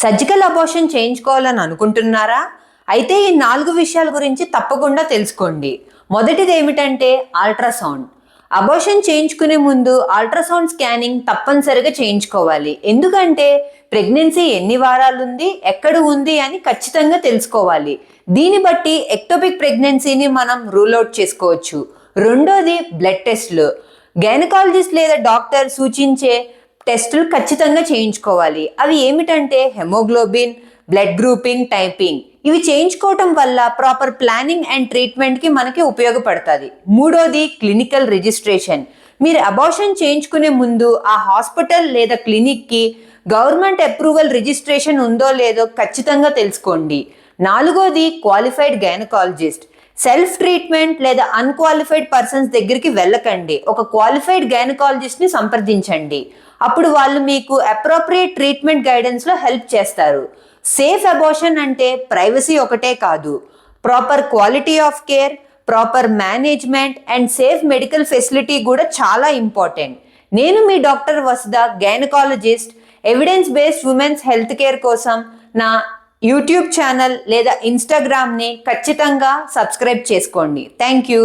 Surgical abortion చేయించుకోవాలని అనుకుంటున్నారా? అయితే ఈ 4 విషయాల గురించి తప్పకుండా తెలుసుకోండి. మొదటిది ఏమిటంటే అల్ట్రాసౌండ్. అబార్షన్ చేయించుకునే ముందు అల్ట్రాసౌండ్ స్కానింగ్ తప్పనిసరిగా చేయించుకోవాలి. ఎందుకంటే ప్రెగ్నెన్సీ ఎన్ని వారాలు ఉంది, ఎక్కడ ఉంది అని ఖచ్చితంగా తెలుసుకోవాలి. దీన్ని బట్టి ఎక్టోపిక్ ప్రెగ్నెన్సీని మనం రూల్ అవుట్ చేసుకోవచ్చు. రెండోది బ్లడ్ టెస్ట్లు. గైనకాలజిస్ట్ లేదా డాక్టర్ సూచించే టెస్టులు ఖచ్చితంగా చేయించుకోవాలి. అవి ఏమిటంటే హెమోగ్లోబిన్, బ్లడ్ గ్రూపింగ్, టైపింగ్. ఇవి చేయించుకోవటం వల్ల ప్రాపర్ ప్లానింగ్ అండ్ ట్రీట్మెంట్కి మనకి ఉపయోగపడుతుంది. మూడోది క్లినికల్ రిజిస్ట్రేషన్. మీరు అబార్షన్ చేయించుకునే ముందు ఆ హాస్పిటల్ లేదా క్లినిక్కి గవర్నమెంట్ అప్రూవల్ రిజిస్ట్రేషన్ ఉందో లేదో ఖచ్చితంగా తెలుసుకోండి. నాలుగోది క్వాలిఫైడ్ గైనకాలజిస్ట్. సెల్ఫ్ ట్రీట్మెంట్ లేదా అన్క్వాలిఫైడ్ పర్సన్స్ దగ్గరికి వెళ్ళకండి. ఒక క్వాలిఫైడ్ గైనకాలజిస్ట్ని సంప్రదించండి. అప్పుడు వాళ్ళు మీకు అప్రోప్రియేట్ ట్రీట్మెంట్ గైడెన్స్లో హెల్ప్ చేస్తారు. సేఫ్ అబార్షన్ అంటే ప్రైవసీ ఒకటే కాదు, proper quality of care, proper management and safe medical facility కూడా చాలా ఇంపార్టెంట్. నేను మీ doctor Vasudha, gynaecologist. Evidence based women's health care కోసం నా యూట్యూబ్ ఛానల్ లేదా ఇన్స్టాగ్రామ్ని ఖచ్చితంగా సబ్స్క్రైబ్ చేసుకోండి. Thank you.